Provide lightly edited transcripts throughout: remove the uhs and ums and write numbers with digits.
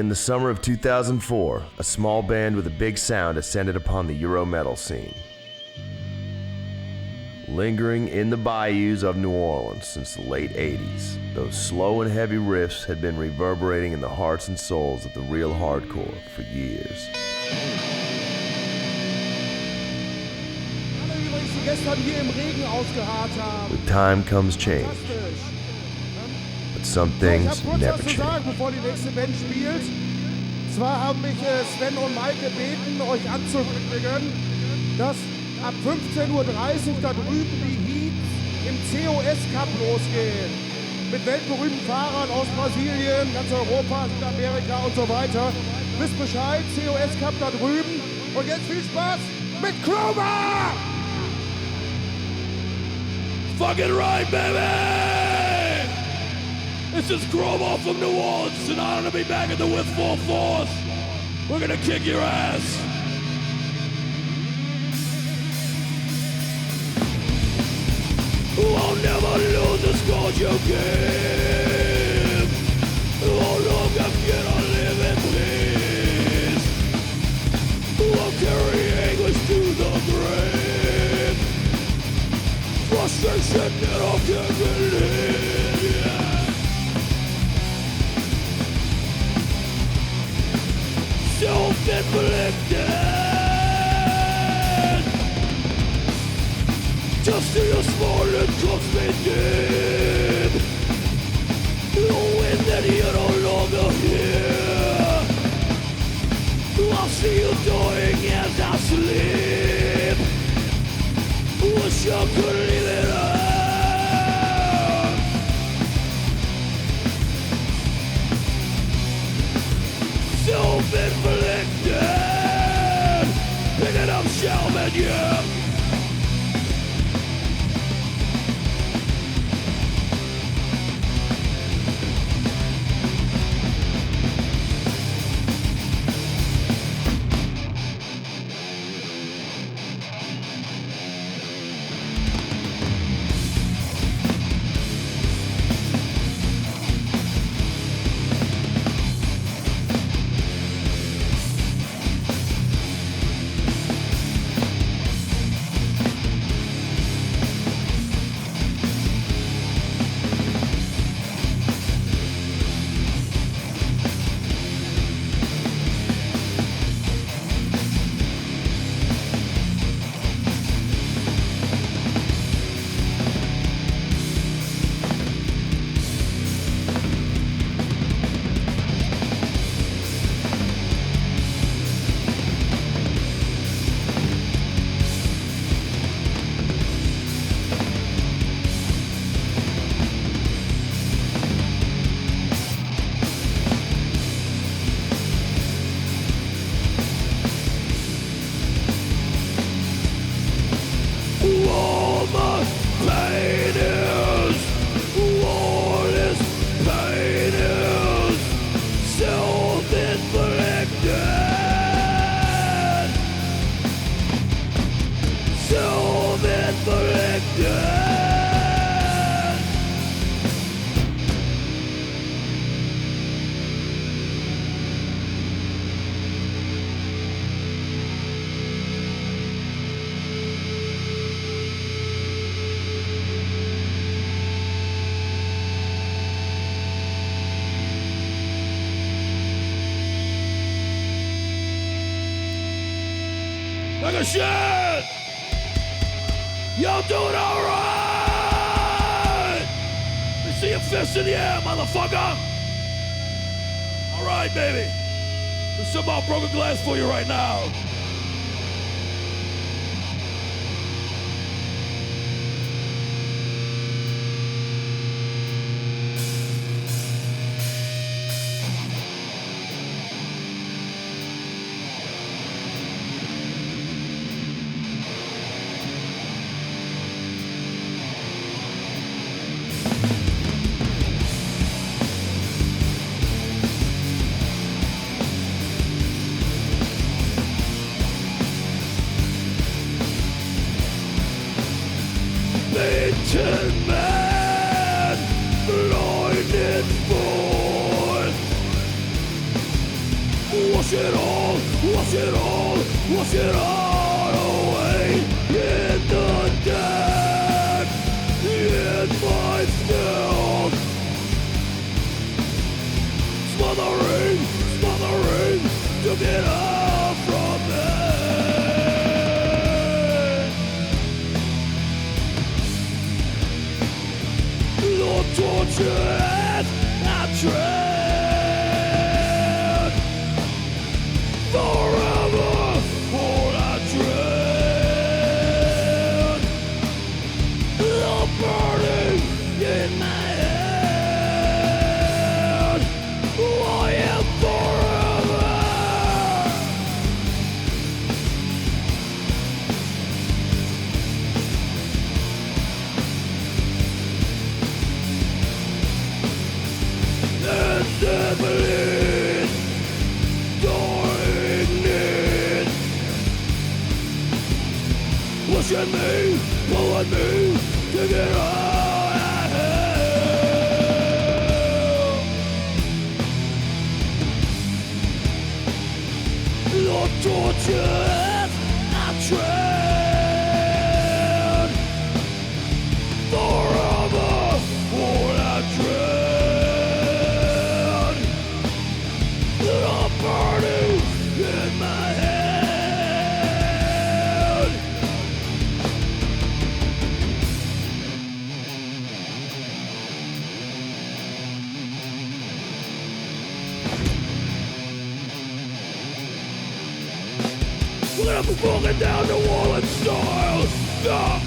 in the summer of 2004, a small band with a big sound ascended upon the Euro metal scene. Lingering in the bayous of New Orleans since the late 80s, those slow and heavy riffs had been reverberating in the hearts and souls of the real hardcore for years. With time comes change, but some things never change. Bevor die nächste Band spielt. Zwar haben mich Sven und Mike gebeten, euch anzukündigen, dass ab 15:30 Uhr da drüben die Heats im COS Cup losgehen. Mit weltberühmten Fahrern aus Brasilien, ganz Europa, Südamerika und so weiter. Wisst Bescheid, COS Cup da drüben. Und jetzt viel Spaß mit CROWBAR! Fucking right, baby! This is CROWBAR from New Orleans. It's an honor to be back at the with full force. We're gonna kick your ass. I'll never lose the scores you give. How long can I live in peace? I'll carry anguish to the grave. Frustration that I can't believe, yeah. Self-inflicted. Just see a small and cuts me deep. Knowing that you're no longer here. I see you dying as I sleep. Wish I could leave it out. Self-inflicted. Picking up shelving, yeah. Like a shit! Y'all doing alright! Let me see your fists in the air, motherfucker! Alright, baby. There's some about broken glass for you right now. Beaten man, blinded boy, Wash it all, wash it all, wash it all away in the dead, in my filth. Smothering, smothering, to get out from there. The torture I tread, forever all I dread. The burning in my head, I am forever. And then bleed, dying need, pushing me, pulling me to get out of hell. The torture I tread, forever all I dread. The burning in my head. We're gonna be walking down the wall in style. Yeah.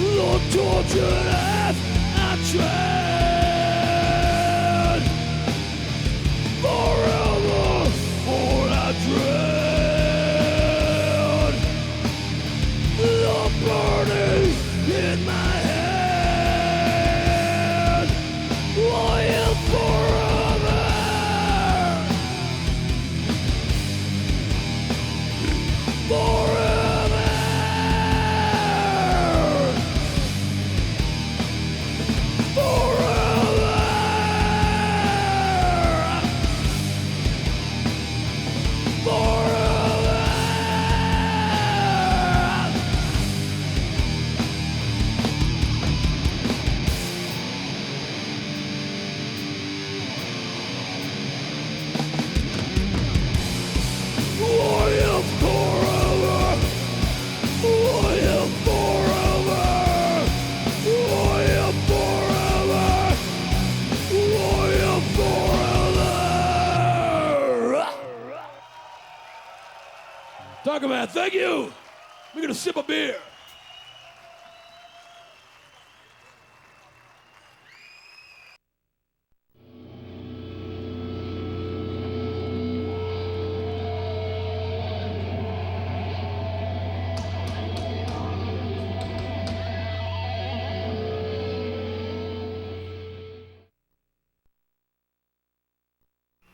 The torture I tread, forever all I dread. The burning in my head, I am forever. Forever. Talk about, thank you. We're gonna sip a beer.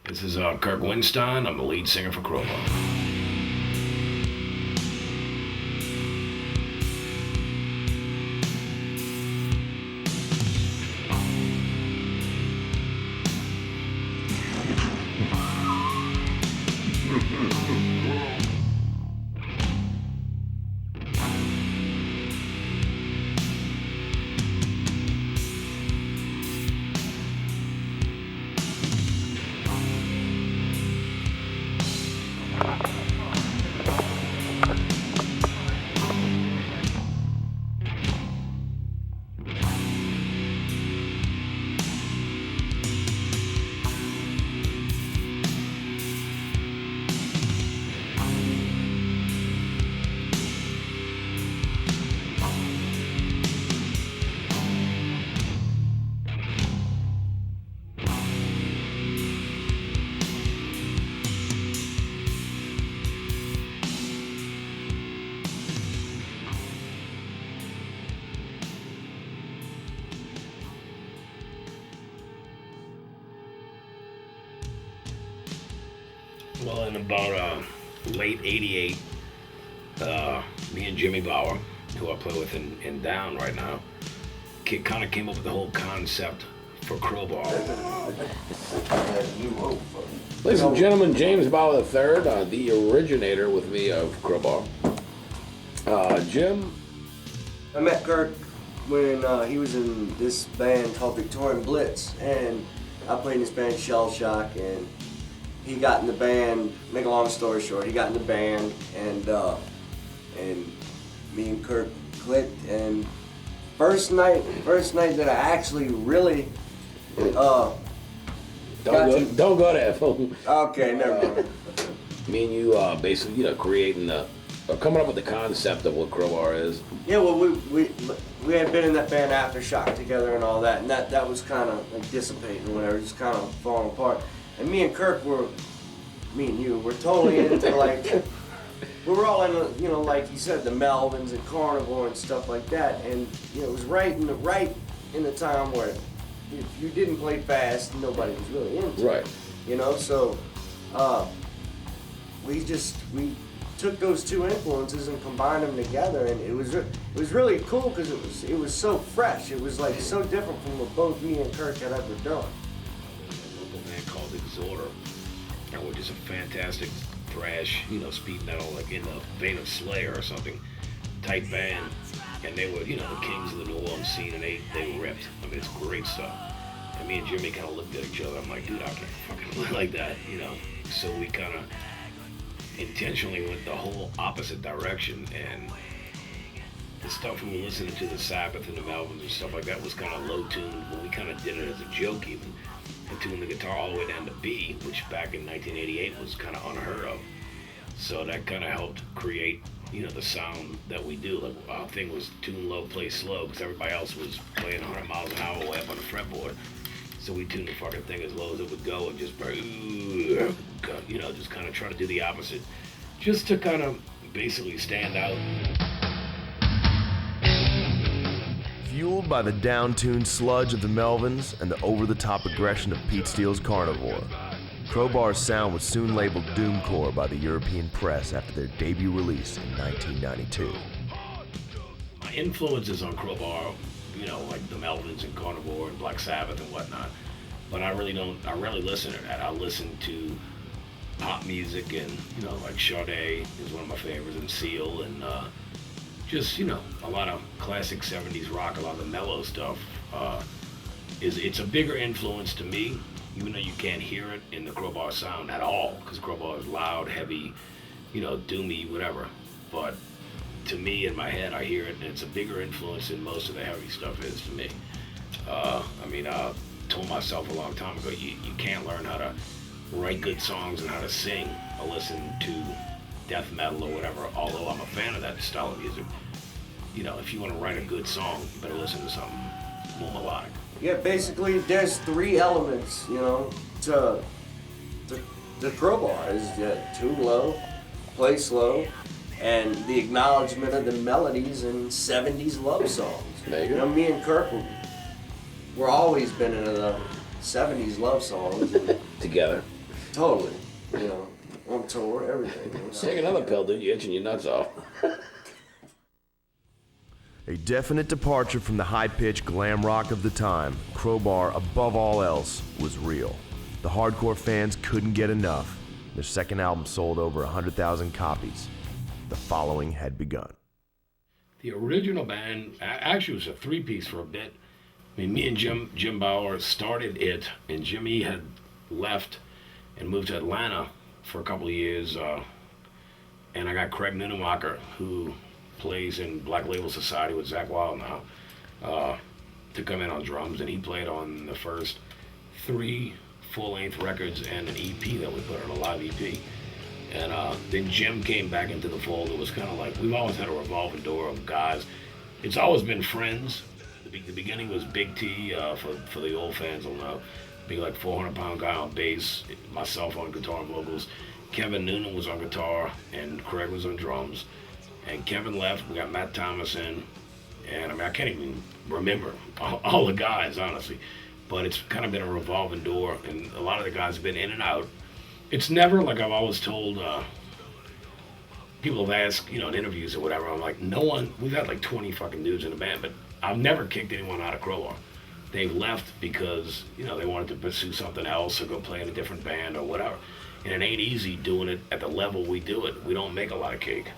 This is Kirk Winstein. I'm the lead singer for CROWBAR. Well, in about late '88, me and Jimmy Bauer, who I play with in Down right now, kind of came up with the whole concept for Crowbar. Ladies and gentlemen, James Bauer III, the originator with me of Crowbar. Jim? I met Kirk when he was in this band called Victorian Blitz, and I played in this band Shell Shock, and he got in the band. Make a long story short, he got in the band, and me and Kirk clicked. And first night that I actually really Don't go there. okay, never mind. Me and you basically, creating coming up with the concept of what Crowbar is. Yeah, well, we had been in that band Aftershock together and all that, and that was kind of like dissipating, whatever, just kind of falling apart. And me and Kirk me and you were totally into like, we were all in, like you said, the Melvins and Carnivore and stuff like that, and it was right in the time where if you didn't play fast, nobody was really into it. Right. So we took those two influences and combined them together, and it was really cool because it was so fresh. It was like so different from what both me and Kirk had ever done. A local band called Exhorter, which is a fantastic thrash, speed metal, like in the vein of Slayer or something, type band. And they were, the kings of the New Orleans scene, and they ripped. I mean, it's great stuff. And me and Jimmy kind of looked at each other. I'm like, dude, I can't fucking play like that, So we kind of intentionally went the whole opposite direction, and the stuff we were listening to, the Sabbath and the Melvins and stuff like that, was kind of low tuned, but we kind of did it as a joke even, and tuned the guitar all the way down to B, which back in 1988 was kind of unheard of. So that kind of helped create, the sound that we do. Like our thing was tune low, play slow, because everybody else was playing 100 miles an hour way up on the fretboard. So we tuned the fucking thing as low as it would go, and just, just kind of try to do the opposite, just to kind of basically stand out. Fueled by the down-tuned sludge of the Melvins and the over-the-top aggression of Pete Steele's Carnivore, Crowbar's sound was soon labeled doomcore by the European press after their debut release in 1992. My influences on Crowbar, like the Melvins and Carnivore and Black Sabbath and whatnot, but I rarely listen to that. I listen to pop music, and like Sade is one of my favorites, and Seal, and just a lot of classic 70s rock, a lot of the mellow stuff. It's a bigger influence to me, even though you can't hear it in the Crowbar sound at all, because Crowbar is loud, heavy, doomy, whatever. But to me, in my head, I hear it, and it's a bigger influence than most of the heavy stuff is to me. I told myself a long time ago, you can't learn how to write good songs and how to sing or listen to death metal or whatever, although I'm a fan of that style of music. If you want to write a good song, you better listen to something more melodic. Yeah, basically, there's three elements, to Crowbar. Is tune low, play slow, and the acknowledgement of the melodies and 70s love songs. Me and Kirk we're always been into the 70s love songs. Together. Totally. On tour, everything. Take another pill, dude. You're itching your nuts off. A definite departure from the high-pitched glam rock of the time, Crowbar, above all else, was real. The hardcore fans couldn't get enough. Their second album sold over 100,000 copies. The following had begun. The original band actually was a three-piece for a bit. Me and Jim Bauer started it, and Jimmy had left and moved to Atlanta for a couple of years. And I got Craig Nunnemacher, who plays in Black Label Society with Zakk Wylde now, to come in on drums, and he played on the first 3 full-length records and an EP that we put on, a live EP. And then Jim came back into the fold. It was kind of like, we've always had a revolving door of guys. It's always been friends. The beginning was Big T, for the old fans will know. Big, like 400-pound guy on bass, myself on guitar and vocals. Kevin Noonan was on guitar, and Craig was on drums. And Kevin left, we got Matt Thomas in, and I can't even remember all the guys, honestly. But it's kind of been a revolving door, and a lot of the guys have been in and out. It's never like I've always told people have asked, in interviews or whatever. I'm like, no one. We've had like 20 fucking dudes in the band, but I've never kicked anyone out of Crowbar. They've left because they wanted to pursue something else or go play in a different band or whatever. And it ain't easy doing it at the level we do it. We don't make a lot of cake.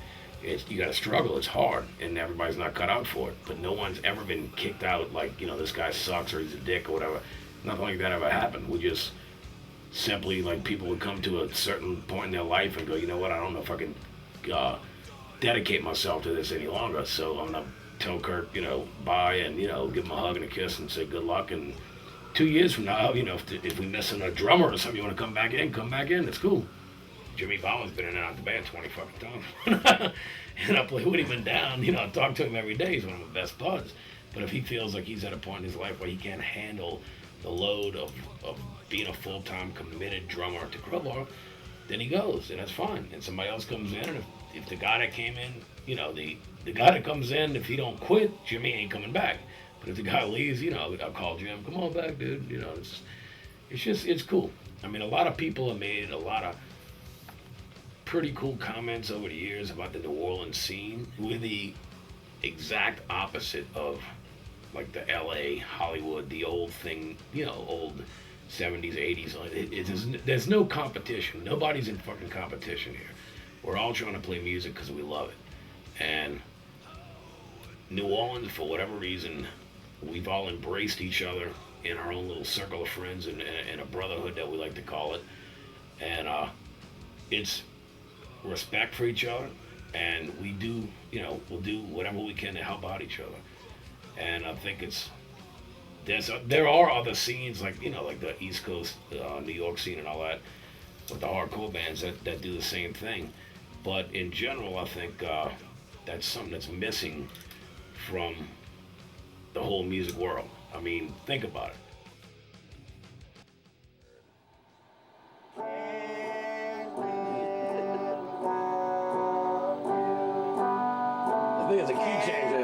You got to struggle. It's hard, and everybody's not cut out for it. But no one's ever been kicked out like this guy sucks or he's a dick or whatever. Nothing like that ever happened. We just simply like people would come to a certain point in their life and go, you know what? I don't know if I can dedicate myself to this any longer. So I'm gonna tell Kirk, bye, and give him a hug and a kiss and say good luck. And 2 years from now, if we missing a drummer or something, you want to come back in, come back in. It's cool. Jimmy Bowman's been in and out the band 20 fucking times. And I play with him and down, I talk to him every day. He's one of my best buds. But if he feels like he's at a point in his life where he can't handle the load of being a full-time committed drummer to Crowbar, then he goes, and that's fine. And somebody else comes in, and if the guy that came in, the guy that comes in, if he don't quit, Jimmy ain't coming back. But if the guy leaves, I'll call Jim, come on back, dude. It's cool. I mean, a lot of people have made a lot of pretty cool comments over the years about the New Orleans scene. We're the exact opposite of like the LA, Hollywood, the old thing, old 70s, 80s. There's no competition. Nobody's in fucking competition here. We're all trying to play music because we love it. And New Orleans, for whatever reason, we've all embraced each other in our own little circle of friends and a brotherhood that we like to call it. And it's respect for each other, and we do, we'll do whatever we can to help out each other. And I think there are other scenes like like the East Coast, New York scene and all that, with the hardcore bands that do the same thing. But in general, I think that's something that's missing from the whole music world. I mean, think about it. I think it's a key changer.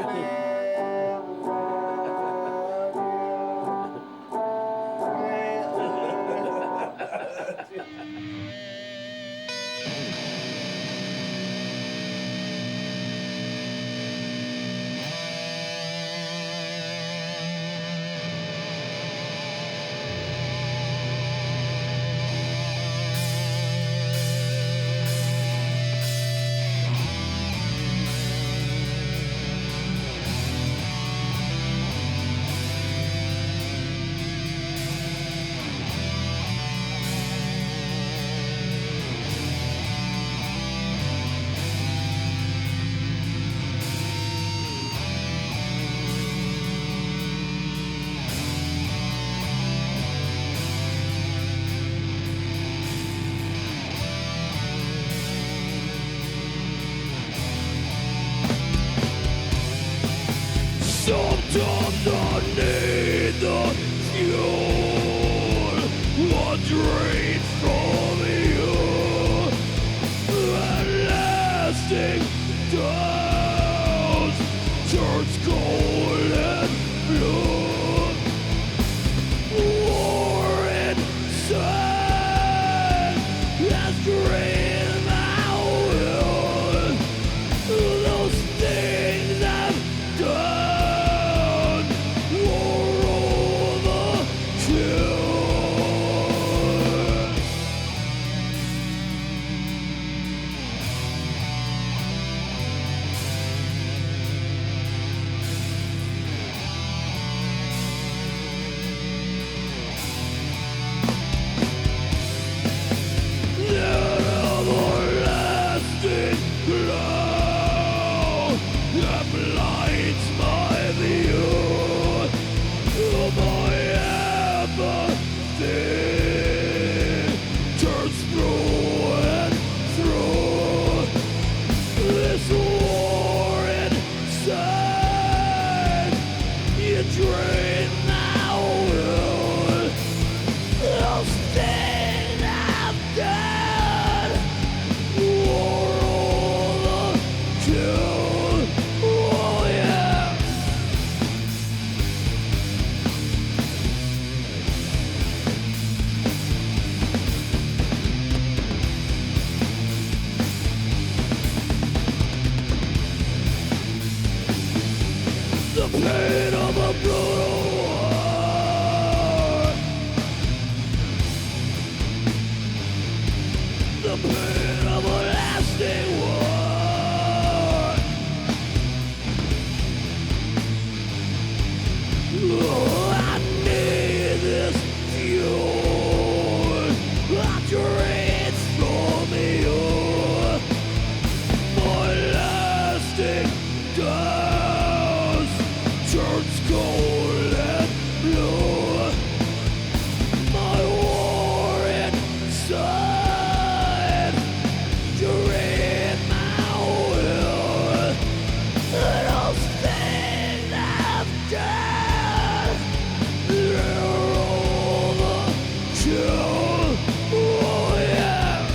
Sometimes I need the fuel, a drain from you, and lasting down turns cold and blue. War inside has drained out those things I've done. War the pain of a lasting war. Oh, I need this fuel. After it's from you, my lasting dust turns cold and blue. My war inside, drain my will. Those things I've done, they're overkill. Oh yeah.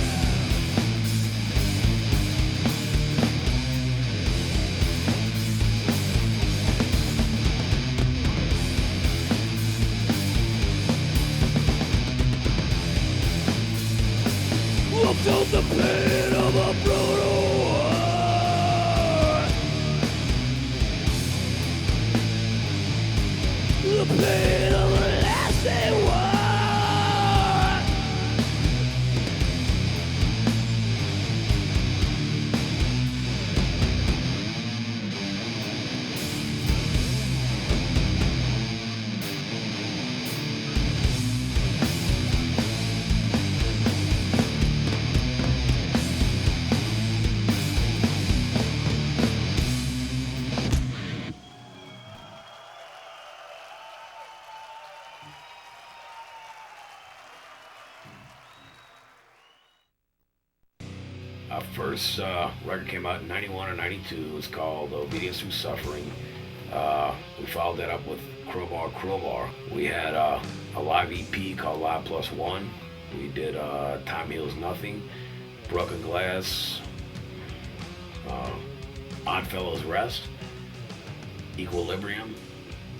I felt the pain of a brutal war. The pain of a lasting war. Our first record came out in 91 or 92. It was called Obedience Through Suffering. We followed that up with Crowbar. We had a live EP called Live Plus One. We did Time Heals Nothing, Broken Glass, Oddfellows Rest, Equilibrium,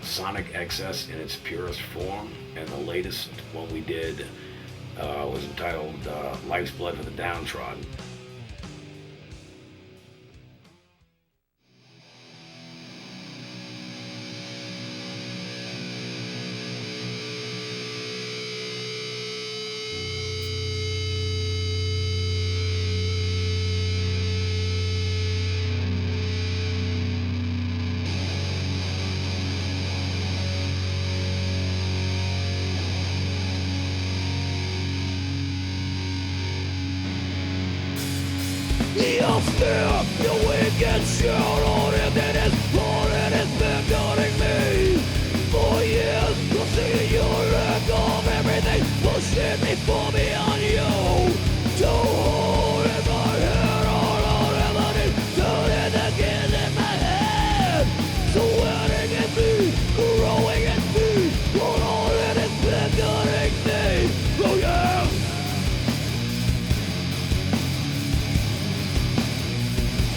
Sonic Excess in its purest form, and the latest one we did was entitled Life's Blood for the Downtrodden. You'll fear your wicked shout on emptiness, all that has been guarding me for years. You'll see your lack of everything, pushing me far beyond you. To hold in my head all our remedies, turning the gears in my head, sweating at me, growing at me, for all that has been guarding me. Oh yeah.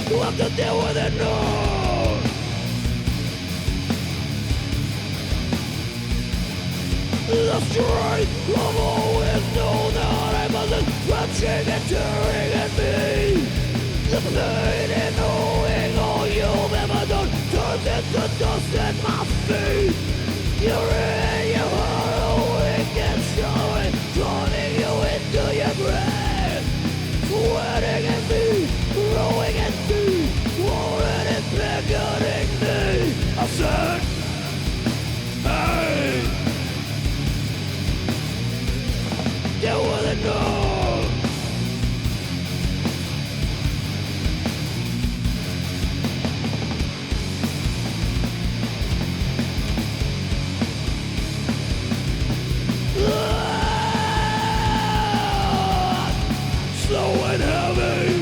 You have to deal with it now. The strength of always known that I mustn't stretching and tearing at me. The pain in knowing all you've ever done turns into dust at my feet. You're in your heart, always gets showing, drowning you into your grave. Sweating at me, growing at me, already beckoning me. I said, hey, deal with it now. Slow and heavy.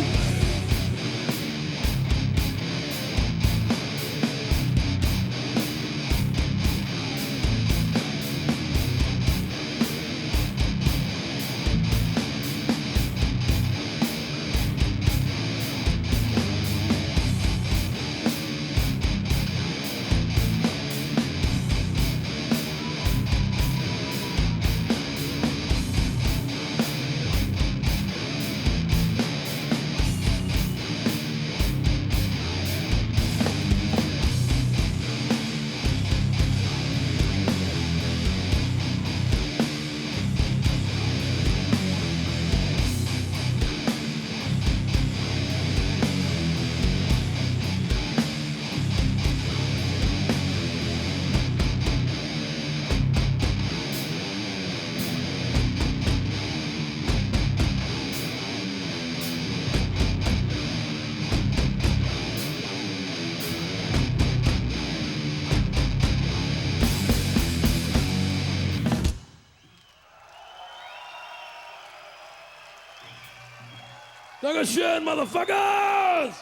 Dankeschön, motherfuckers!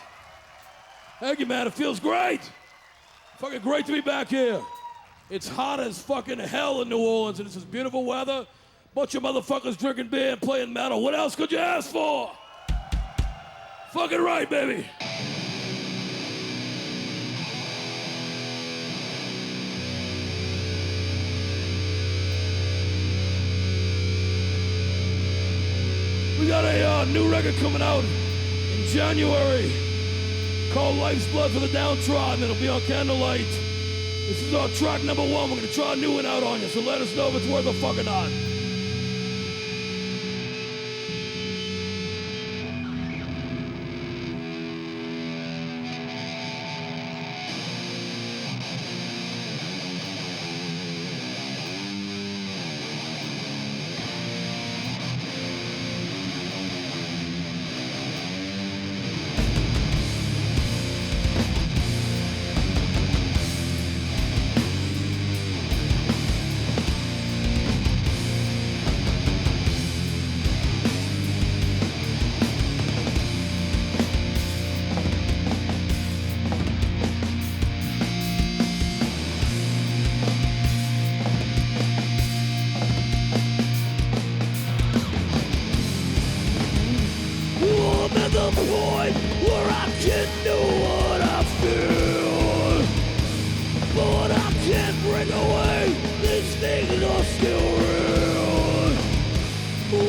Thank you, man. It feels great. Fucking great to be back here. It's hot as fucking hell in New Orleans, and it's this beautiful weather. Bunch of motherfuckers drinking beer and playing metal. What else could you ask for? Fucking right, baby. We got a new record coming out in January called Life's Blood for the Downtrodden. It'll be on Candlelight. This is our track number 1. We're gonna try a new one out on you, so let us know if it's worth a fucking not. The point where I can do what I feel, but I can't bring away these things are still real.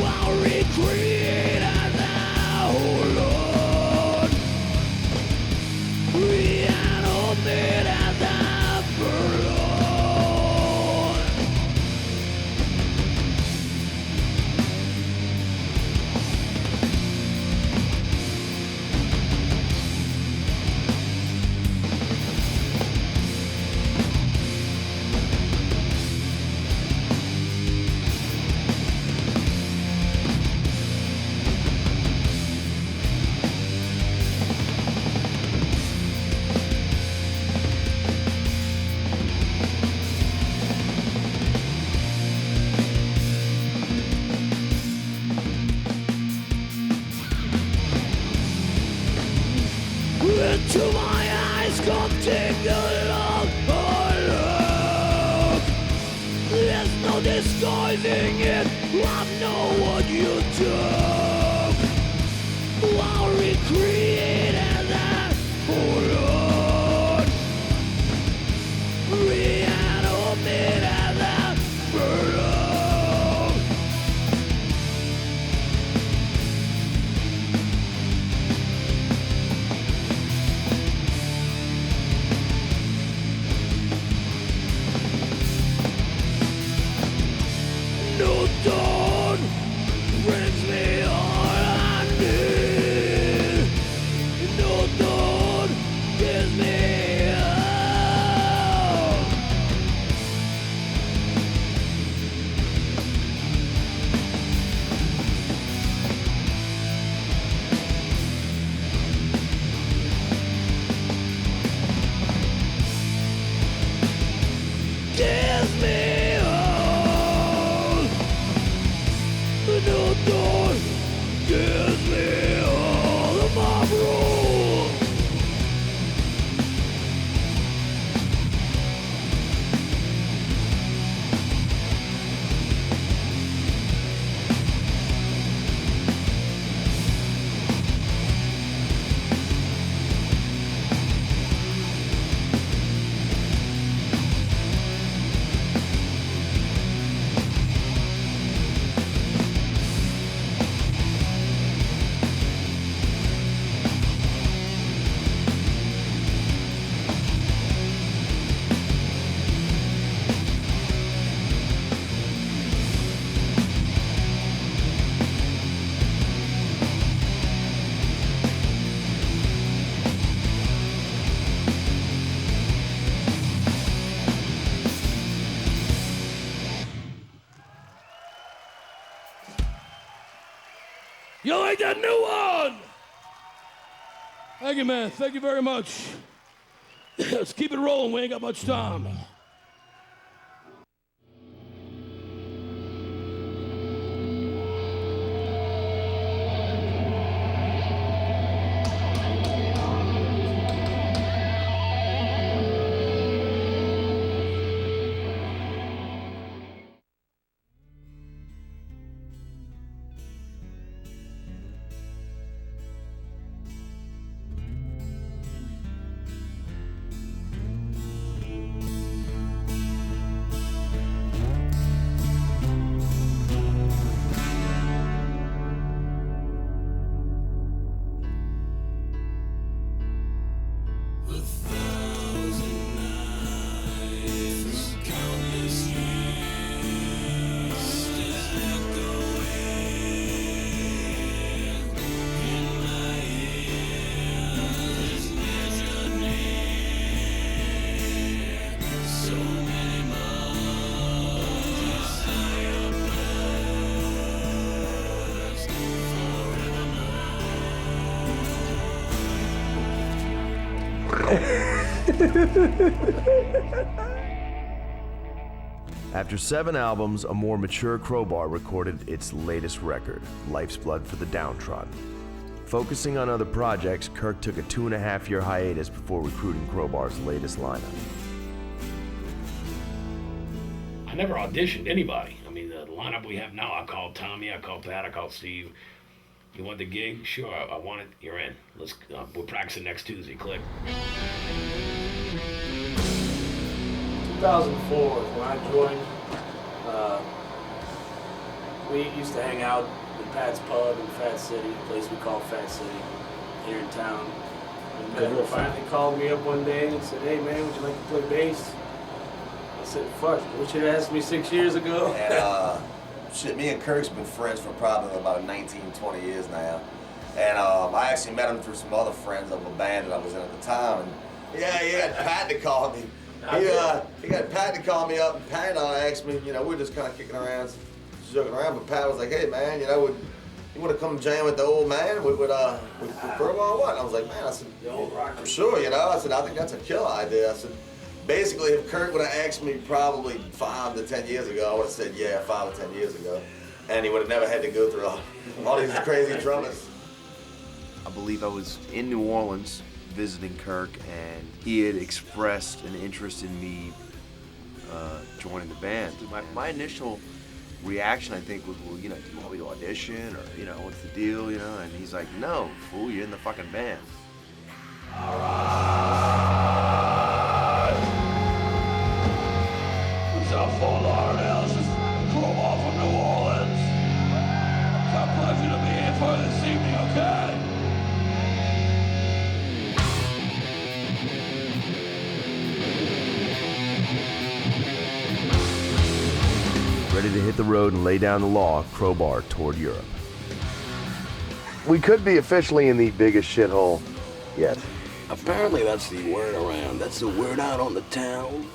I'll recreate as I hold on, reanimate as I burn on. Into my eyes, come take a long hard look. There's no disguising it, I know what you took. I'll recreate as I hold on, reanimate as I burn on. No dawn brings me all I need. No dawn gives me all. Gives me all. No dawn gives me all of my rule. You like that new one? Thank you, man. Thank you very much. Let's keep it rolling. We ain't got much time. After 7 albums, a more mature Crowbar recorded its latest record, Life's Blood for the Downtrodden. Focusing on other projects, Kirk took a 2.5-year hiatus before recruiting Crowbar's latest lineup. I never auditioned anybody. I mean, the lineup we have now, I called Tommy, I called Pat, I called Steve. You want the gig? Sure, I want it. You're in. Let's. We're practicing next Tuesday. Click. 2004 when I joined. We used to hang out in Pat's Pub in Fat City, a place we call Fat City, here in town. And Pedro finally called me up one day and said, "Hey man, would you like to play bass?" I said, "Fuck, what you asked me 6 years ago?" And shit, me and Kirk's been friends for probably about 19, 20 years now. And I actually met him through some other friends of a band that I was in at the time. And yeah, he had Pat to call me. He got Pat to call me up, and Pat asked me, you know, we were just kind of kicking around, joking around, but Pat was like, "Hey man, you know, you want to come jam with the old man with Crowbar or what?" And I was like, "Man," I said, "I'm sure, you know." I said, "I think that's a killer idea." I said, basically, if Kurt would have asked me probably 5 to 10 years ago, I would have said, yeah, 5 or 10 years ago. And he would have never had to go through all these crazy drummers. I believe I was in New Orleans visiting Kirk, and he had expressed an interest in me joining the band. My initial reaction, I think, was, well, you know, do you want me to audition, or, you know, what's the deal, you know? And he's like, "No, fool, you're in the fucking band." It's a full houses, Crowbar from New Orleans. It's a pleasure to be here for this evening, okay? Ready to hit the road and lay down the law, Crowbar toured Europe. We could be officially in the biggest shithole yet. Apparently that's the word around. That's the word out on the town.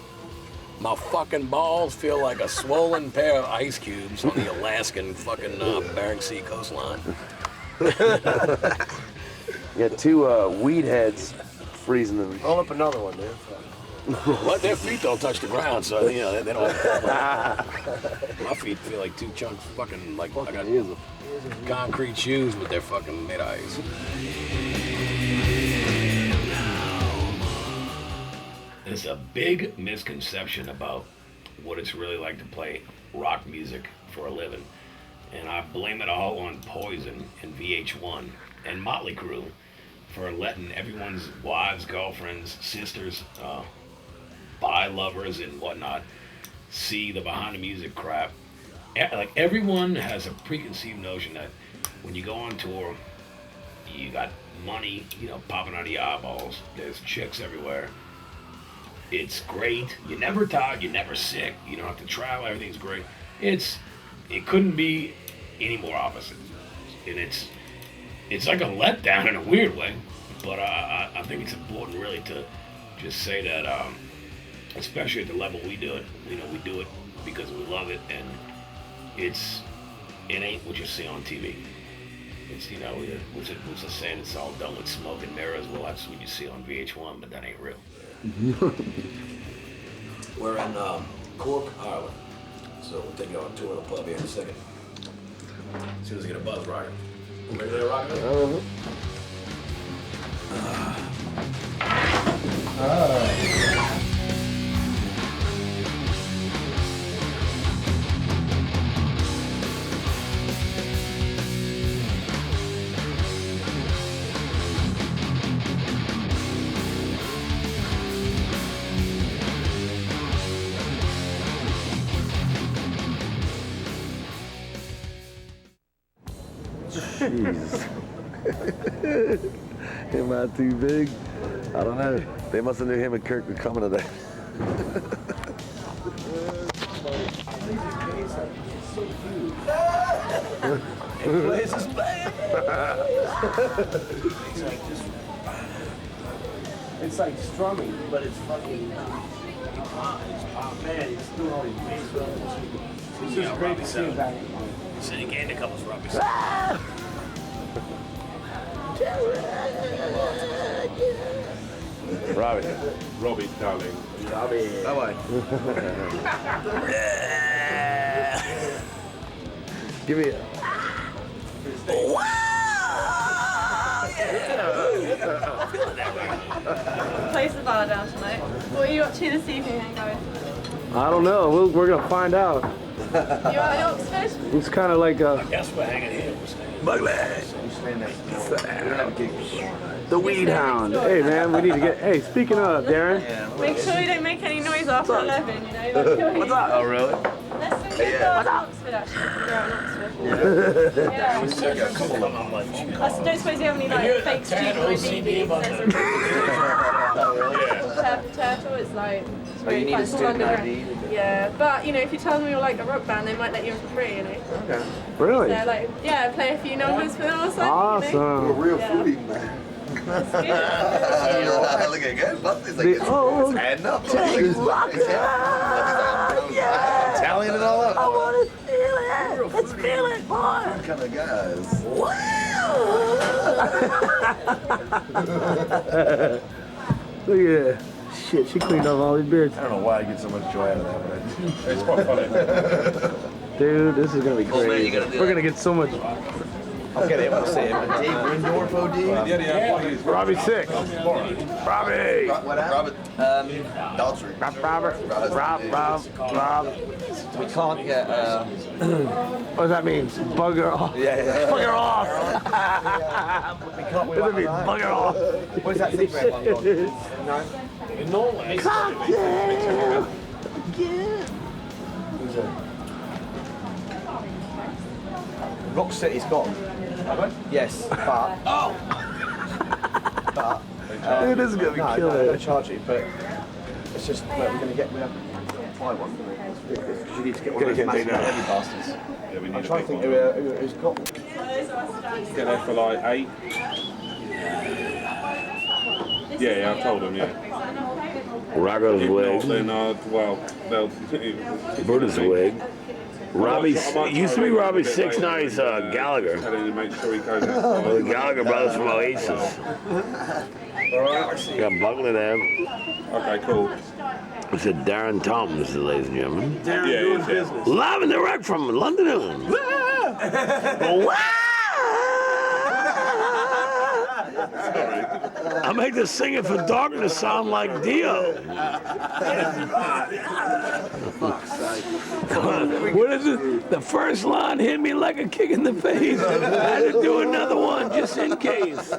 My fucking balls feel like a swollen pair of ice cubes on the Alaskan fucking Bering Sea coastline. You got 2 weed heads freezing them. Roll up another one, dude. But their feet don't touch the ground, so, you know, they don't have my feet feel like 2 chunks fucking, like, I got concrete shoes, but they're fucking made of ice. There's a big misconception about what it's really like to play rock music for a living. And I blame it all on Poison and VH1 and Motley Crue for letting everyone's wives, girlfriends, sisters, bi lovers and whatnot see the behind the music crap. Like, everyone has a preconceived notion that when you go on tour, you got money, you know, popping out of your eyeballs. There's chicks everywhere. It's great. You're never tired. You're never sick. You don't have to travel. Everything's great. It couldn't be any more opposite. And it's like a letdown in a weird way. But I think it's important really to just say that, especially at the level we do it, you know, we do it because we love it, and it ain't what you see on TV. It's, you know, what's the saying? It's all done with smoke and mirrors. Well, that's what you see on VH1, but that ain't real. We're in Cork, Ireland. So we'll take you on a tour of the pub here in a second. As soon as I get a buzz rocket. Ready to rock it? Jesus. Am I too big? I don't know. They must have knew him and Kirk were coming today. It's like strumming, but it's fucking pop. Man, it's doing all these bass drums. It's just great to see him back. So you gained a couple of rubbies. Robbie. Robbie, darling. Robbie. Bye-bye. Give me a... Place the bar down tonight. What are you up to this evening, Hango? I don't know. We're gonna find out. You out in Oxford? It's kind of like a Guess we're hanging here. We're staying. the weed hound. Hey man, we need to get. Hey, speaking of Darren. Make sure you don't make any noise after 11, you know? What's up? Oh, really? Let's go to Oxford, actually. You're out in Oxford. Yeah. I don't suppose you have any like fake student ID that says Turtle. It's like it's really fun. It's all underground. Yeah, but you know, if you tell them you're like a rock band, they might let you in for free. You know. Okay. Really? So like, yeah, play a few numbers for them or something. Awesome. You know? Real Yeah. foodie, man. That's good. Look at good. Busty's like, it's adding up. Italian and all up. I want to feel it. Let's feel it, boy. What kind of guys? Look at that. Shit, she cleaned up all these beards. I don't know why I get so much joy out of that, but It's quite funny. Dude, this is gonna be Oh, man, great. you gotta do We're that. gonna get so much. I'm getting able to say it. Dave Brindorf, OD. Robbie 6. Robbie. Robert Daltrey. Rob. We can't get. What does that mean? Bugger off. Yeah. Bugger off. We can't. What does it mean? Bugger off. What is that secret one called? No. In Norway. Cocktail. Rock City's got. Yes, but. But. Dude, this is gonna be no, killer. they're gonna charge you, but it's just look, we're gonna buy one. Because you need to get one of those massive heavy bastards. Yeah, we need I'm a trying to big think one. who's got one. Get there for like 8. Yeah, I told them, yeah. Rocco's If not, wig. then, well, they'll... Buddha's wig. Robbie, used to be Robbie 6'9's Gallagher. Tell him to make sure he goes Well, outside. the Gallagher brothers from Oasis. Got Buckley there. Okay, cool. It's a Darren Thomas, ladies and gentlemen. Yeah. Live and direct from London, England. I make the singer for Darkness sound like Dio. What is it? The first line hit me like a kick in the face. I had to do another one just in case.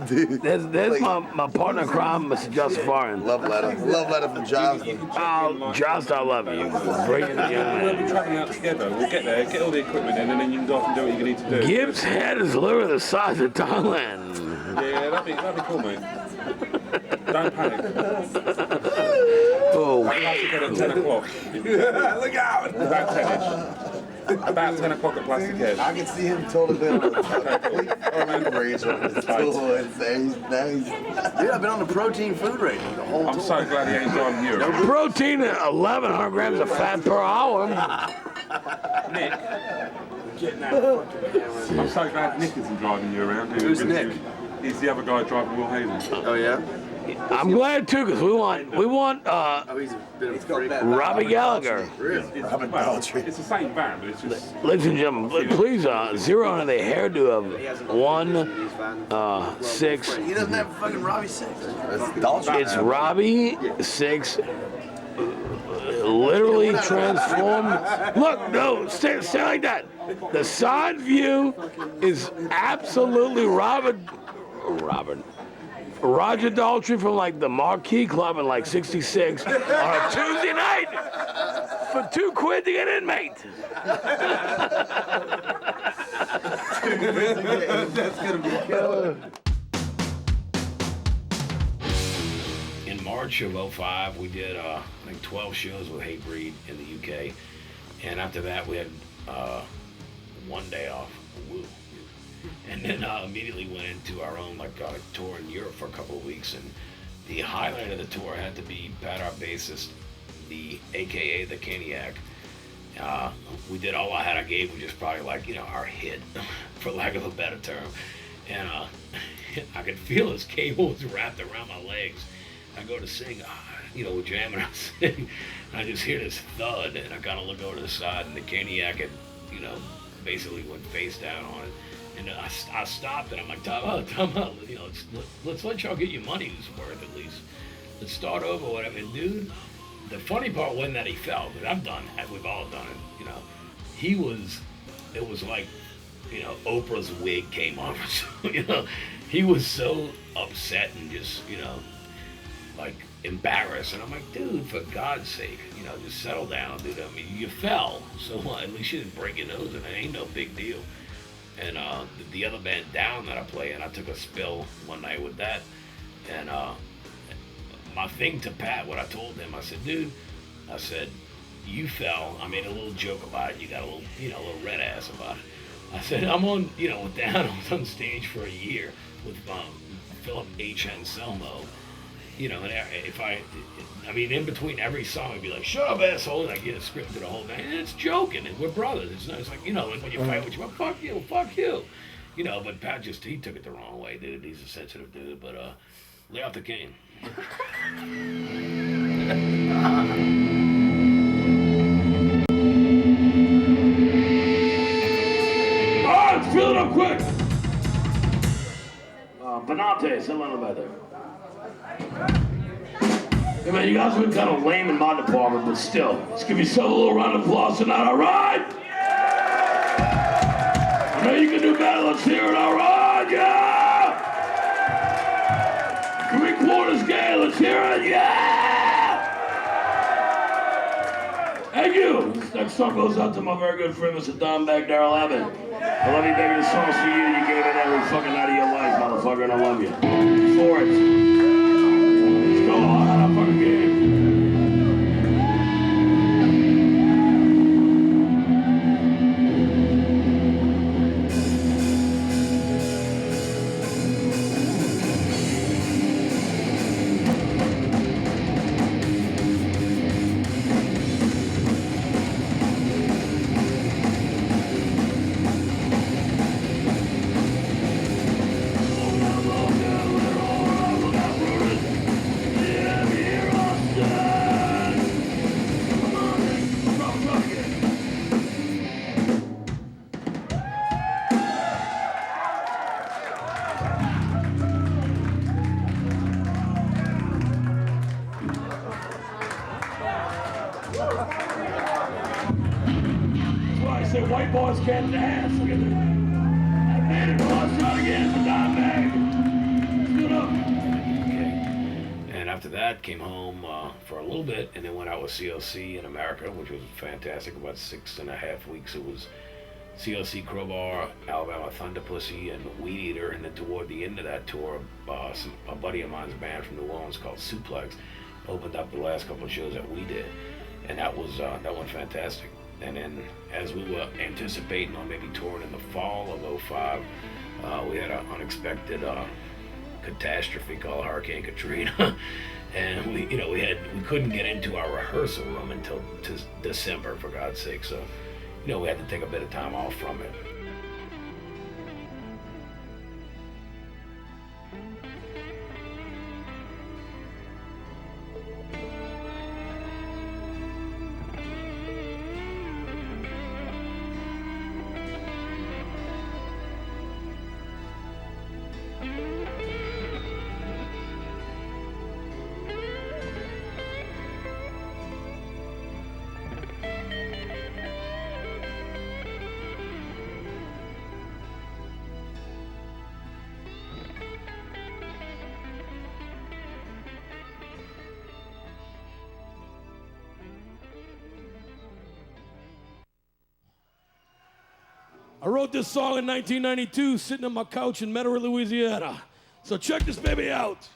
There's my partner in crime, Mr. Justin Foreign. Love letter from Jonathan. Oh, Jost, I love you. Brilliant young We'll be man. traveling out together. We'll get there, get all the equipment in, and then you can go off and do what you need to do. Gibbs' head is literally the size of Thailand. Yeah, that'd be cool, mate. Don't panic. Oh, I'd like to get at 10 o'clock. Look out! About 10ish. About 10 o'clock at Plastic Head. I can see him totally been on the rage over his tool and say he's nice. Dude, I've been on the protein food rating the whole I'm so glad he ain't driving Europe. protein at 1,100 grams of fat per hour. Nick. I'm so glad Nick isn't driving you around. Who's Nick? He's the other guy driving Will Haven. Oh, yeah? I'm glad too, because we want Oh, he's a bit of a freak. Robbie Gallagher. Robert Daltrey. It's the same van, but it's just... Ladies and gentlemen, please zero on the hairdo of 1 6. He doesn't have fucking Robbie 6. It's Daltrey. It's Robbie 6. Literally transformed. Look, no, stay like that. The side view is absolutely Roger Daltrey from like the Marquee Club in like '66 on a Tuesday night for £2 to get in, mate. That's gonna be killer. In March of '05, we did I think 12 shows with Hatebreed in the UK, and after that we had 1 day off. Woo. And then immediately went into our own tour in Europe for a couple of weeks, and the highlight of the tour had to be Pat, our bassist, the AKA the Caniac. We did All I Had I Gave, which is probably our hit, for lack of a better term. And I could feel his cable was wrapped around my legs. I go to sing, we're jamming, I sing, and I just hear this thud, and I kind of look over to the side, and the Caniac had, basically went face down on it. And I stopped, and I'm like, time out, let's let y'all get your money's worth at least. Let's start over, whatever. And dude, the funny part wasn't that he fell, but I've done that, we've all done it, it was like, Oprah's wig came off, he was so upset and just, like embarrassed. And I'm like, dude, for God's sake, just settle down, dude. I mean, you fell, so what? At least you didn't break your nose, and it ain't no big deal. And the other band down that I play in, I took a spill one night with that. And my thing to Pat, what I told him, I said, dude, I said, you fell. I made a little joke about it. You got a little, a little red ass about it. I said, I'm on, down, I was on stage for a year with Philip H. Anselmo. And if in between every song, I'd be like, shut up, asshole, and I get a script to the whole thing. And it's joking, and we're brothers. It's not, it's like, when you fight with you, fuck you. But Pat he took it the wrong way, dude. He's a sensitive dude, but lay off the cane. Alright, fill it up quick. Benante, send on about there. Hey man, you guys have been kind of lame in my department, but still, let's give yourself a little round of applause tonight, alright? I know you can do better, let's hear it, alright? Yeah! 3/4 gay, let's hear it, yeah! Thank you! This next song goes out to my very good friend, Mr. Don Beck, Daryl Abbott. I love you, baby, this song's for you, you gave it every fucking night of your life, motherfucker, and I love you. For it. Let's go on a fucking game. White boys can't dance. Look at that. And let's try it again for Don Mag. Stood up. Okay. And after that, came home for a little bit, and then went out with CLC in America, which was fantastic. About 6.5 weeks. It was CLC, Crowbar, Alabama Thunder Pussy, and Weed Eater. And then toward the end of that tour, a buddy of mine's band from New Orleans called Suplex opened up the last couple of shows that we did, and that went fantastic. And then as we were anticipating on maybe touring in the fall of 2005, we had an unexpected catastrophe called Hurricane Katrina. And we couldn't get into our rehearsal room until December, for God's sake. So, we had to take a bit of time off from it. I wrote this song in 1992, sitting on my couch in Metairie, Louisiana. So check this baby out.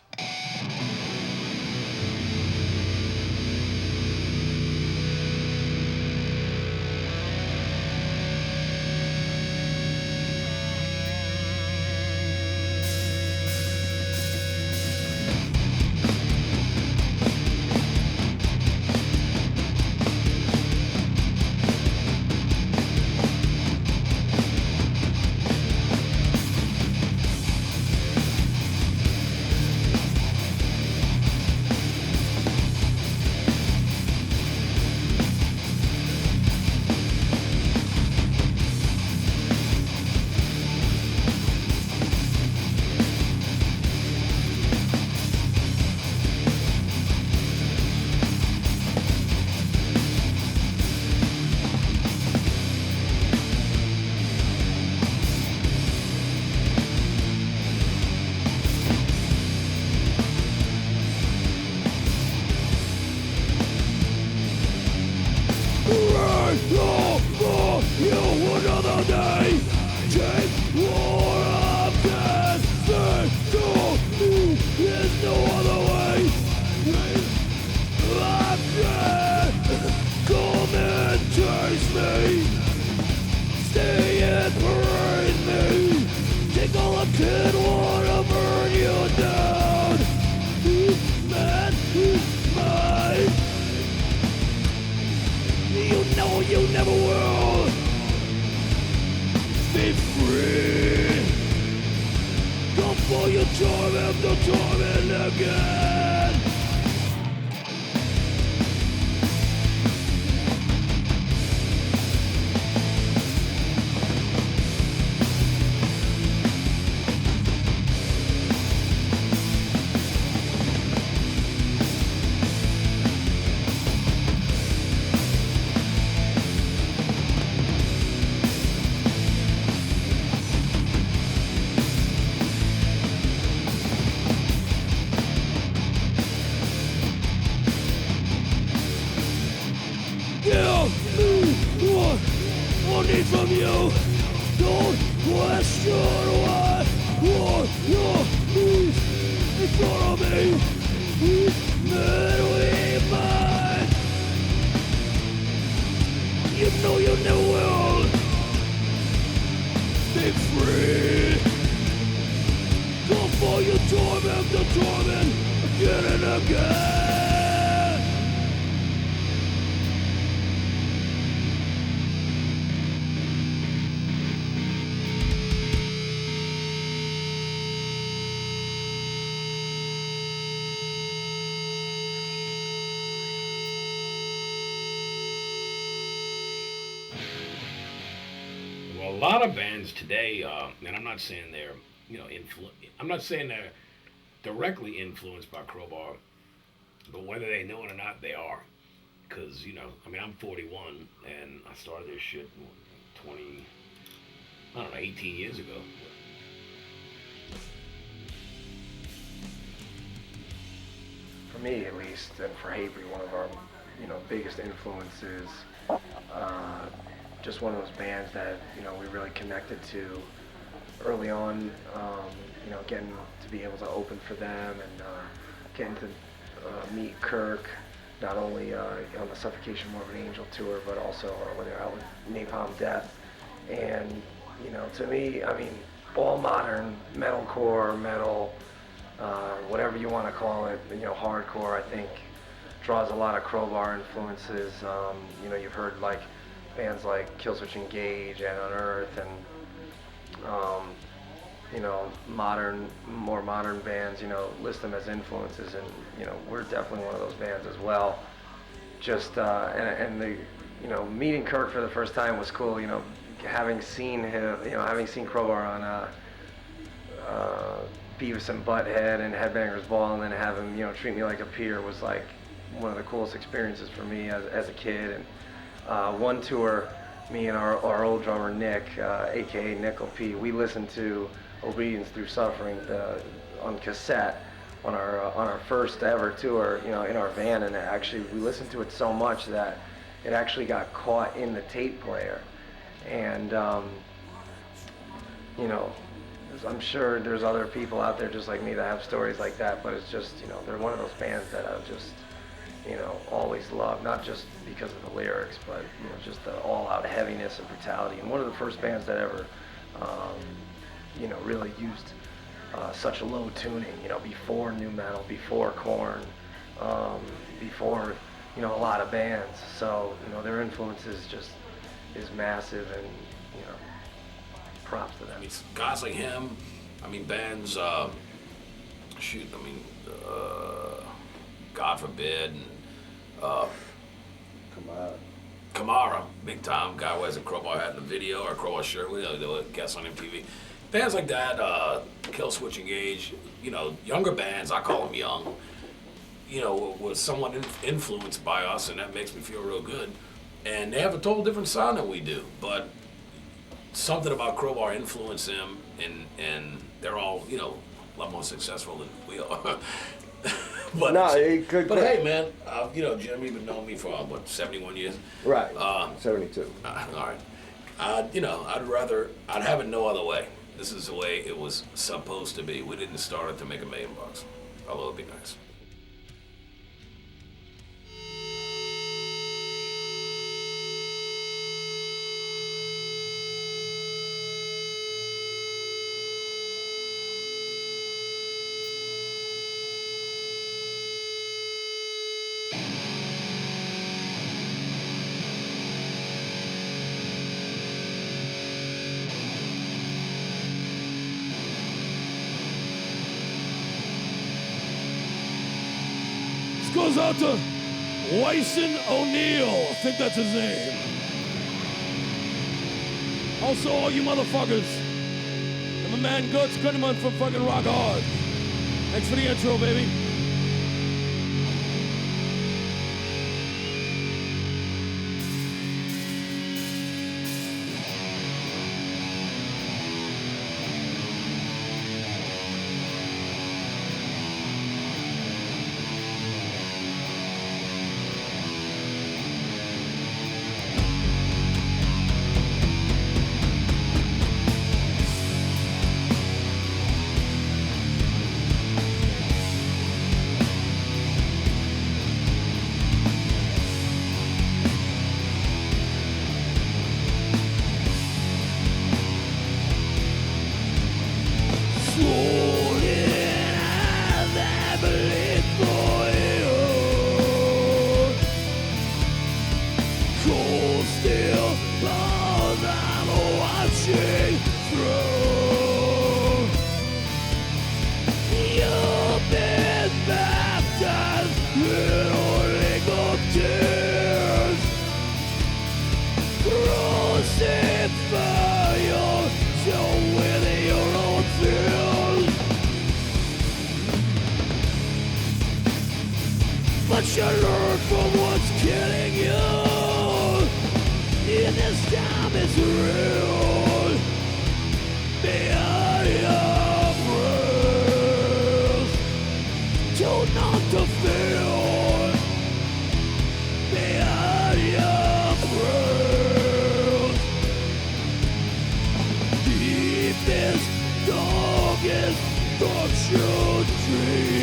I didn't wanna burn you down. Man, mine. You know you never will. Be free. Go for your time after time and again. I need from you. Don't question why. What your knees in front of me. Man, we mine. You know you never will. Be free. Go for your time after time and again and again. Well, a lot of bands today, and I'm not saying they're, I'm not saying they're directly influenced by Crowbar, but whether they know it or not, they are. Because, I'm 41, and I started this shit 18 years ago. For me, at least, and for Avery, one of our, biggest influences, just one of those bands that, we really connected to early on, getting to be able to open for them and getting to meet Kirk, not only on the Suffocation More of an Angel tour, but also when they were out with Napalm Death. And, to me, all modern metalcore, metal, whatever you want to call it, hardcore, I think, draws a lot of Crowbar influences. You've heard like bands like Killswitch Engage and Unearth, and more modern bands, list them as influences, and we're definitely one of those bands as well. Just and the meeting Kirk for the first time was cool. Having seen him, having seen Crowbar on Beavis and Butthead and Headbangers Ball, and then have him treat me like a peer was like one of the coolest experiences for me as a kid. And one tour, me and our old drummer Nick, aka Nickel P, we listened to Obedience Through Suffering on cassette on our first ever tour, in our van, and actually we listened to it so much that it actually got caught in the tape player. And I'm sure there's other people out there just like me that have stories like that, but it's just, they're one of those bands that I've just, always loved, not just because of the lyrics, but, just the all-out heaviness and brutality. And one of the first bands that ever, really used such low tuning, before nu metal, before Korn, before, a lot of bands. So, their influence is massive, and, props to them. Guys like him, bands, God forbid, and Kamara, big time, guy who has a Crowbar hat in the video, or a Crowbar shirt, we do a guest on MTV. Bands like that, Killswitch Engage, younger bands, I call them young, was somewhat influenced by us, and that makes me feel real good. And they have a total different sound than we do, but something about Crowbar influenced them, and they're all, a lot more successful than we are. But, no, but hey, man, Jim, you've been knowing me for, 71 years? Right, 72. All right. I'd have it no other way. This is the way it was supposed to be. We didn't start it to make $1 million, although it'd be nice. goes out to Wyson O'Neill. I think that's his name. Also, all you motherfuckers. And my man Guts Gunderman from fucking Rock Hard. Thanks for the intro, baby. But you learn from what's killing you. In this time it's real. Behind your breath, told not to feel. Behind your breath, deepest, darkest thoughts you dream.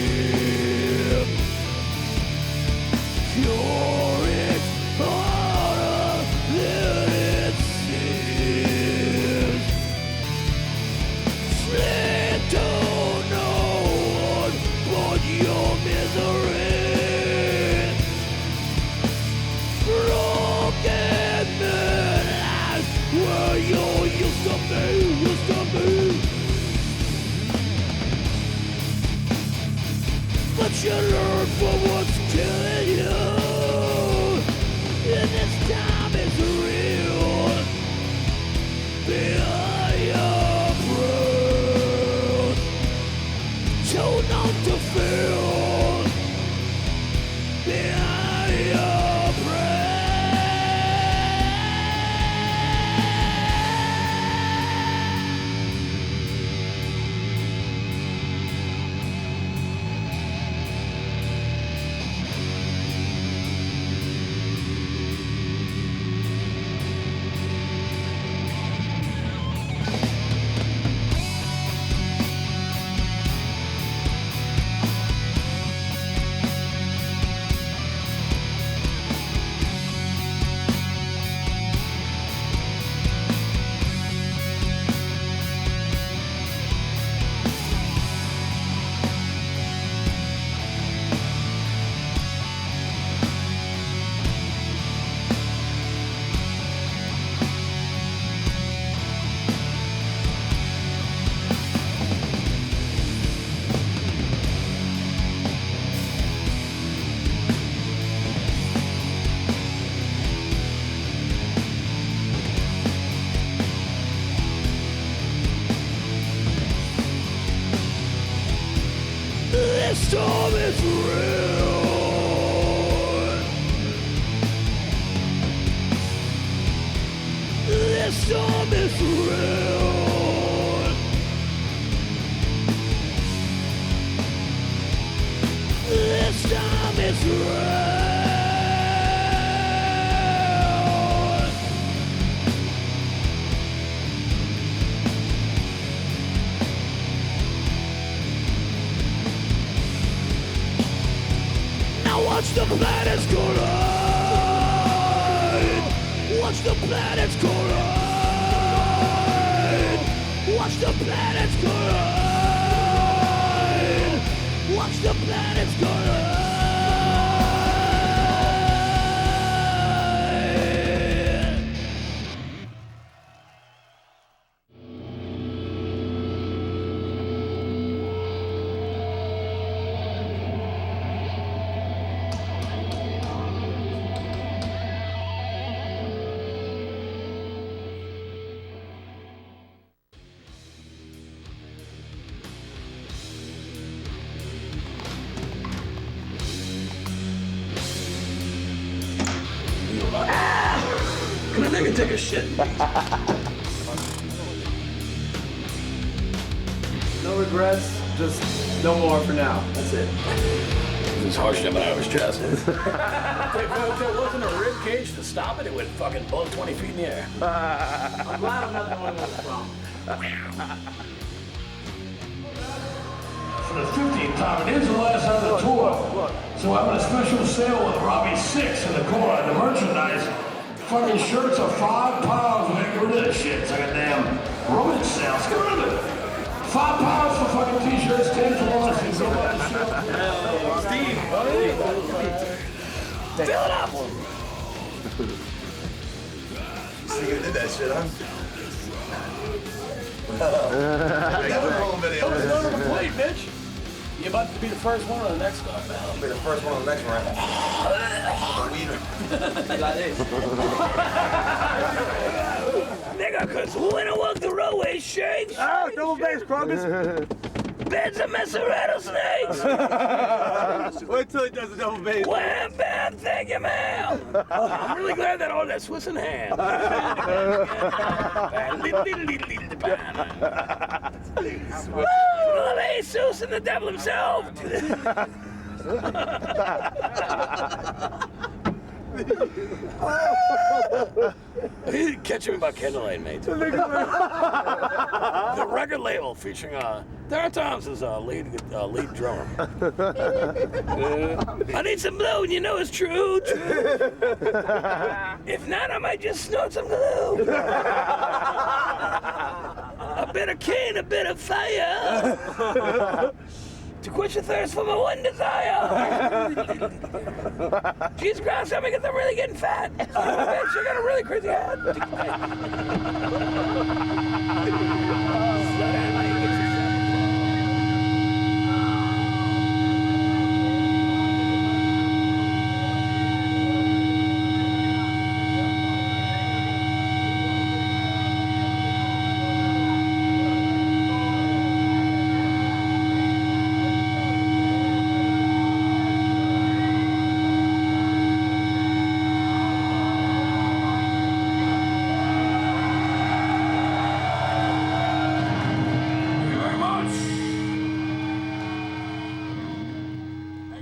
You're it harder than it seems. Slid to no one but your misery. Broken man where you used to be. But you learn from what's killing you. And this time is real. Behind your breath, told not to feel. Behind your This storm is real. This storm is real. This storm is real. Watch the planets collide. Watch the planets collide. Watch the planets collide. Watch the planets collide. take a shit. No regrets, just no more for now. That's it. It's harsh coming out of his chest. If there wasn't a rib cage to stop it, it would fucking blow 20 feet in the air. I'm glad I'm not the one with the problem. For the 15th time, it is the last of the tour. So I'm on a special sale with Robbie 6 in the corner. The merchandise, fucking shirts are £5. Make rid of this shit. It's like a damn rummage sale. Let's get rid of it. £5 for fucking t-shirts, 10 for lunch. Steve, fill it up. You did that shit, huh? Video. It's not complete, bitch. You're about to be the first one on the next one, man. I'll be the first one on the next round. Nigga, cause when I walk the roadway shakes. Oh, double bass, Crocus. Beds a mess of rattlesnakes. Wait till he does the double bass. Wham, bam, thank you, ma'am. I'm really glad that all that Swiss in hand. Love Jesus and the devil himself. Catch me by candlelight, mate. The record label featuring Darren Thomas as lead drummer. I need some blue, and you know it's true. If not, I might just snort some glue. A bit of cane, a bit of fire. To quench your thirst for my one desire. Jesus Christ, I'm really getting fat. Bitch, I got a really crazy head. Slow down, mate. Get yourself.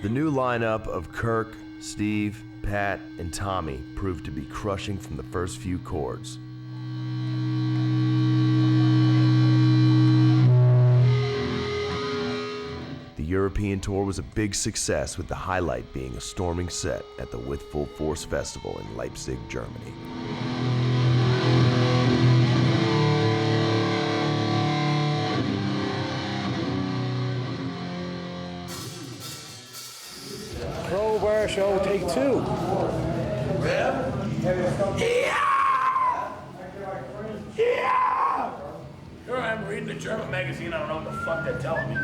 The new lineup of Kirk, Steve, Pat, and Tommy proved to be crushing from the first few chords. The European tour was a big success, with the highlight being a storming set at the With Full Force Festival in Leipzig, Germany. Crowbar show, take 2. Yeah! Here I am reading the German magazine. I don't know what the fuck they're telling me.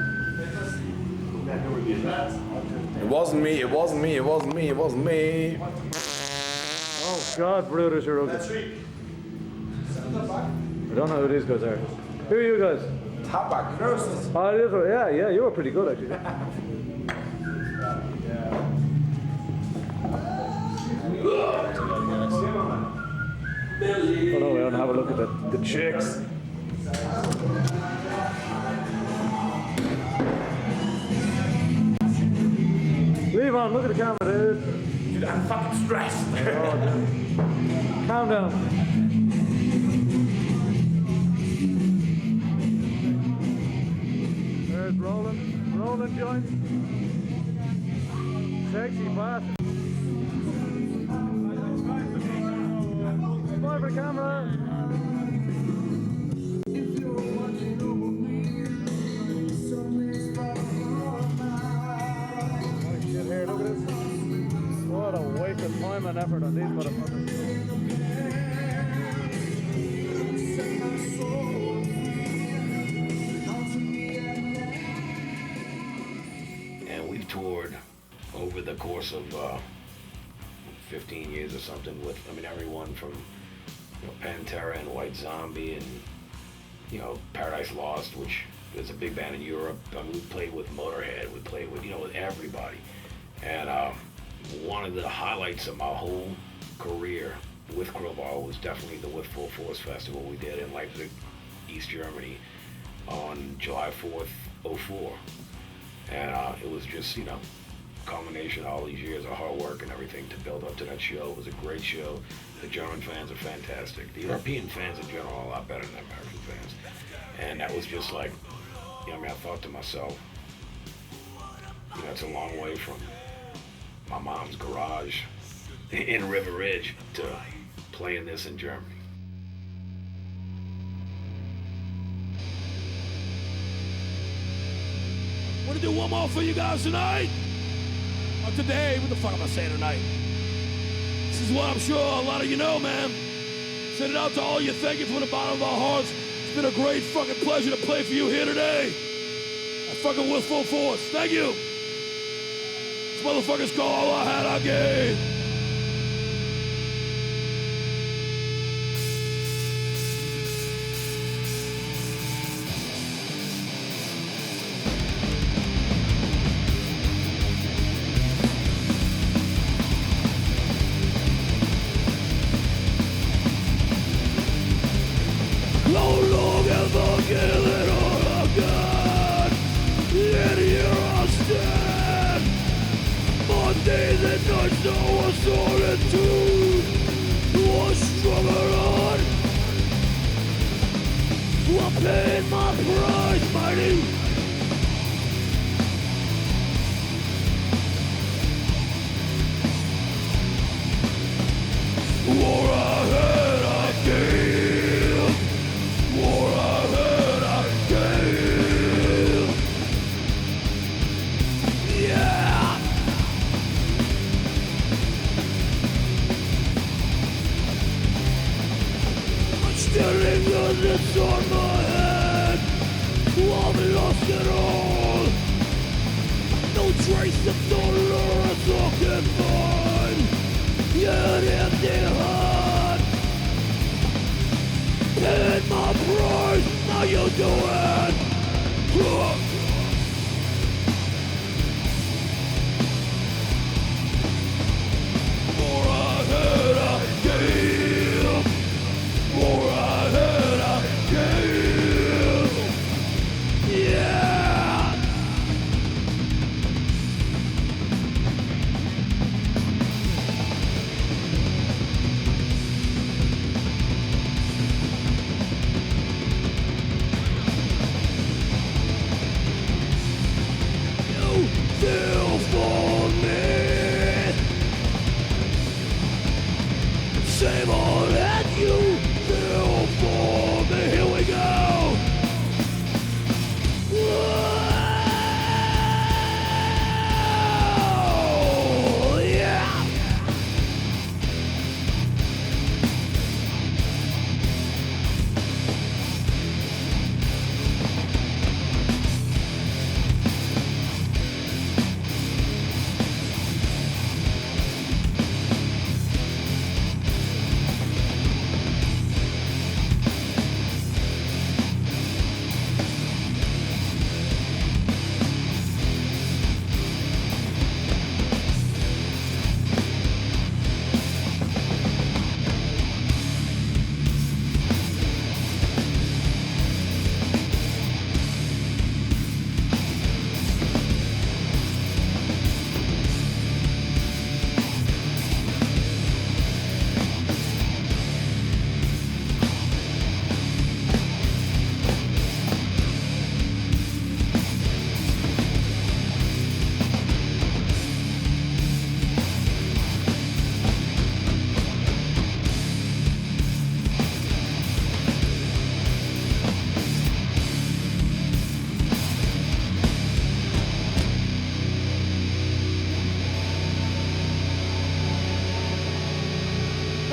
It wasn't me, it wasn't me, it wasn't me, it wasn't me. Oh God, brothers are ugly. I don't know who these guys are. Who are you guys? Tabak, nurses. Oh, it is, yeah, you were pretty good actually. Oh no, we don't have a look at the chicks. Leave on, look at the camera, dude. Dude, I'm fucking stressed. Oh, dude. Calm down. There's Roland joint. Sexy bastard. Smile for the camera. Here, look at this. What a waste of time and effort on these motherfuckers. And we've toured over the course of 15 years or something with, everyone from Pantera and White Zombie and, Paradise Lost, which is a big band in Europe. We played with Motorhead, we played with, with everybody. And one of the highlights of my whole career with Crowbar was definitely the With Full Force Festival we did in Leipzig, East Germany, on July 4th, 04. And it was just, you know, a culmination of all these years of hard work and everything to build up to that show. It was a great show. The German fans are fantastic. The European fans in general are a lot better than the American fans. And that was just like, you know, I mean, I thought to myself, you know, it's a long way from my mom's garage in River Ridge to playing this in Germany. Want to do one more for you guys tonight? Or today? What the fuck am I saying tonight? This is what I'm sure a lot of you know, man. Send it out to all you. Thank you from the bottom of our hearts. It's been a great fucking pleasure to play for you here today. I fucking With Full Force. Thank you. This motherfucker's called All I Had I Gave.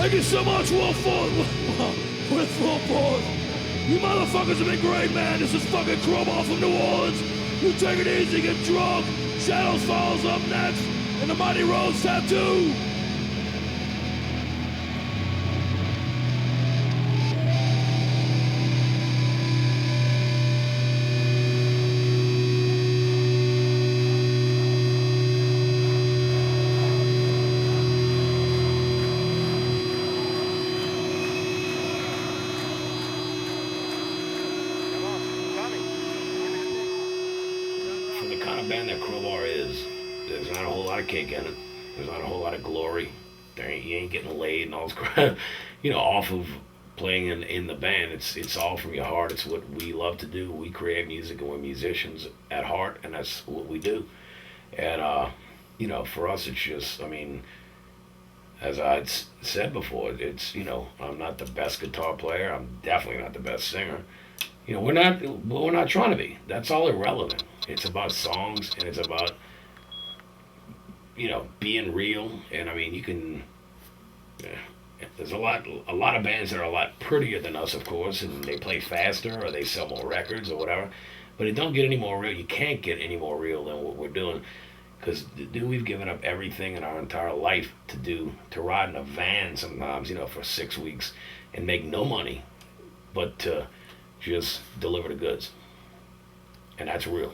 Thank you so much, With Full Force. You motherfuckers have been great, man. This is fucking Crowbar from New Orleans. You take it easy, get drunk. Shadows follows up next, and the Mighty Rose Tattoo. for the kind of band that Crowbar is, there's not a whole lot of cake in it. There's not a whole lot of glory. You ain't getting laid and all this crap. Off of playing in the band, it's all from your heart. It's what we love to do. We create music and we're musicians at heart, and that's what we do. And for us, it's just, as I'd said before, it's, I'm not the best guitar player. I'm definitely not the best singer. We're not trying to be. That's all irrelevant. It's about songs, and it's about, being real. And you can, there's a lot of bands that are a lot prettier than us, of course, and they play faster or they sell more records or whatever. But it don't get any more real. You can't get any more real than what we're doing. Because we've given up everything in our entire life to ride in a van sometimes, for 6 weeks and make no money, but to just deliver the goods. And that's real.